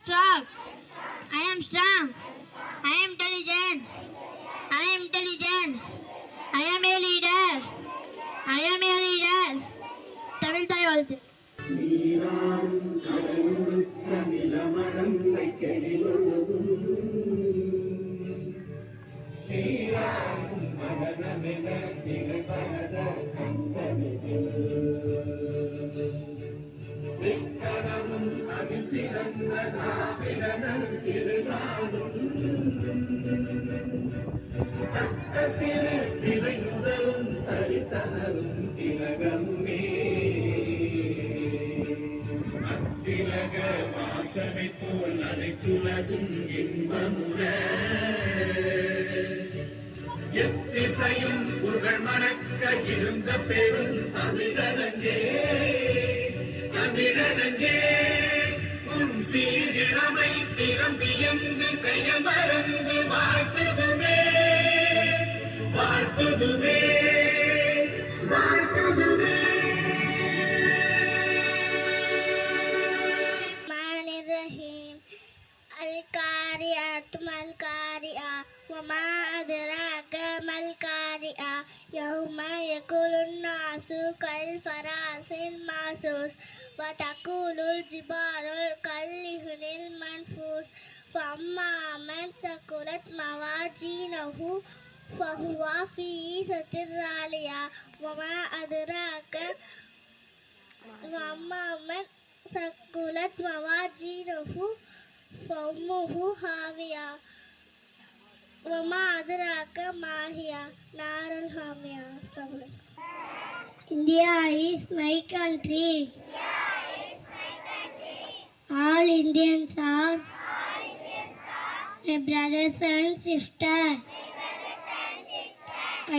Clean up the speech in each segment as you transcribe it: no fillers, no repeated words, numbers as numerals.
strong. I am strong. I am intelligent. I am intelligent. I am a leader. I am a leader. Tamil தாய் வாழ்த்து. நீராடும் கடலுடுத்த நிலமடங்கை கெளிலொழுதும் சீராடும் மகனமென நிகழ்பனத கண்டனிதில் விக்கணமும் அதில் சிறந்த திராவிடனல் திருநாடும் தக்க சிறு நிலை முதலும் தரித்தனரும் திலகமுமே அத்திலக வாசனை போல் அனைத்துலகும் இன்பமுற எத்திசையும் புகழ் மணக்க இருந்த பெரும் தமிழனங்கே தமிழனங்கே உன் சீரிழமை திறந்தியந்து செய்ய மறந்து வாழ்த்துதுமே வாழ்த்துதுமே வாழ்த்துதுமே. وما أدراك ما القارعة يوم يكون الناس كالفراش المبثوث وتكون الجبال كالعهن المنفوش فأما من ثقلت موازينه فهو في عيشة راضية وما أدراك وأما من ثقلت موازينه فأمه هاوية وما أدراك ما هي نار الحامية. India is my country. All Indians are my brothers and sisters.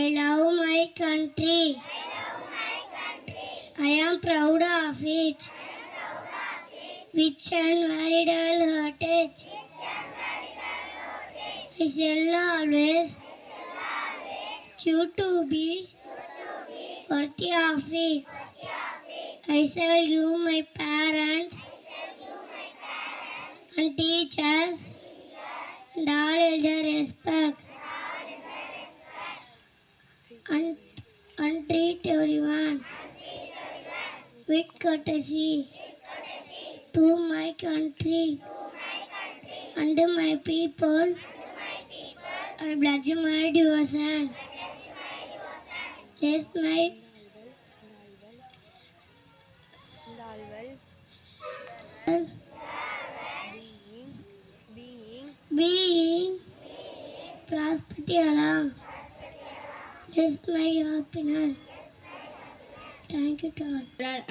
I love my country. I am proud of it. Which unmarried heritage I shall always choose to be worthy of it. I shall give my parents and teachers and all elder respect and treat everyone with courtesy to my country and my people. I pledge my devotion. Yes, my being prosperity along. Yes, my happiness. Thank you, God.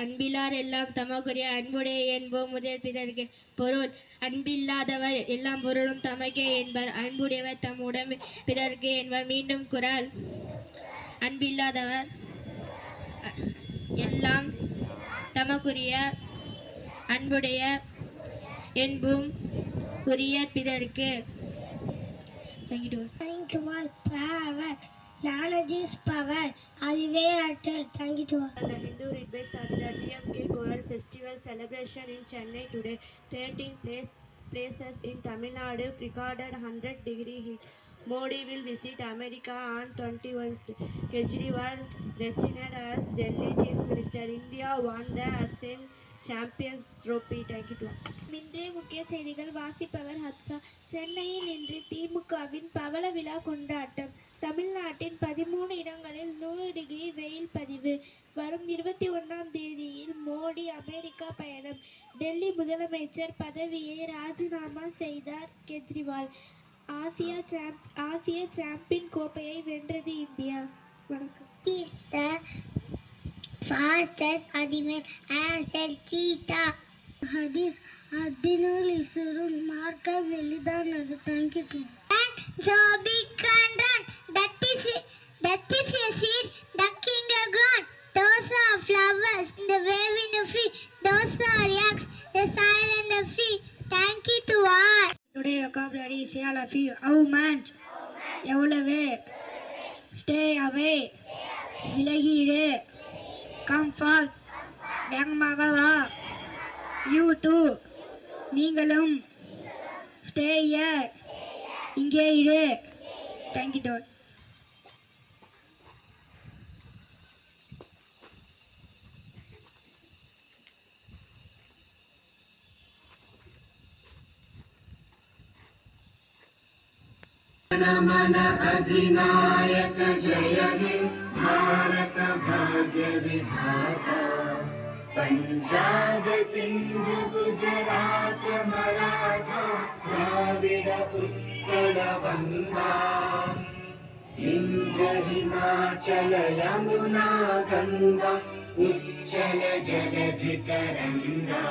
அன்பில்லார் எல்லாம் தமக்குரிய அன்புடைய என்போம் முதல் பிறர்க்கு பொருள் அன்பில்லாதவர் எல்லாம் பொருளும் தமக்கே என்பர் அன்புடையவர் தம் உடம்பு பிறர்க்கு என்பர். மீண்டும் குரல் அன்பில்லாதவர் எல்லாம் தமக்குரிய அன்புடைய என்பும் உரிய பிறர்க்கு. Thank you. Knowledge is power. Adive Atal. Thank you. The Hindu read by Sadhana TMK Goyal Festival celebration in Chennai today. 13 places in Tamil Nadu recorded 100-degree heat. Modi will visit America on 21st. Kejriwal resigned as Delhi Chief Minister. India won the Asian Champions Trophy. Thank you. இன்றைய முக்கிய செய்திகள் வாசிப்பவர் ஹப்சா. சென்னையில் இன்று திமுகவின் பவள விழா கொண்டாட்டம். தமிழ்நாட்டின் 13 இடங்களில் 100 டிகிரி வெயில் பதிவு. வரும் 21ஆம் தேதியில் மோடி அமெரிக்கா பயணம். டெல்லி முதலமைச்சர் பதவியை ராஜினாமா செய்தார் கெஜ்ரிவால். ஆசிய சாம்பியன் கோப்பையை வென்றது இந்தியா. வணக்கம். Fastest animal answer cheetah. Hadis Adinul Isurul Marka Velidanadu. Thank you. So big and run. That is a seed ducking the ground. Those are flowers in the wave in the free. Those are eggs, the soil and the free. Thank you to all. Today vocabulary is all of you. How much? எவ்வளவு? Stay away. விலகிடு. Come fast. வேகமாக வா. You too. நீங்களும் stay year. இங்கே இரு. Thank you dot. मन अधिनायक जय हे भारत भाग्य विधाता पंजाब सिंध गुजरात मराठा द्राविड उत्कल गंगा विंध्य हिमाचल यमुना गंगा उच्चल जलधि तरंगा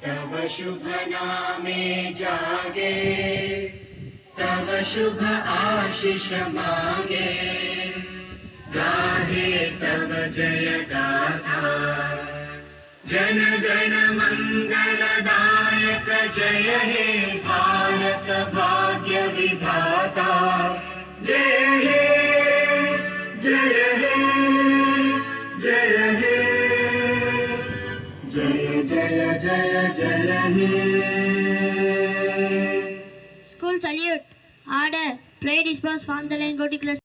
तव शुभ नामे जागे तव शुभ आशीष मांगे गाहे तव जय गाथा जन गण मंगलदायक जय हे भारत भाग्य विधाता जय हे जय हे जय हे जय जय जय जय हे. School salute. Order. Pray disperse from the line. Go to class.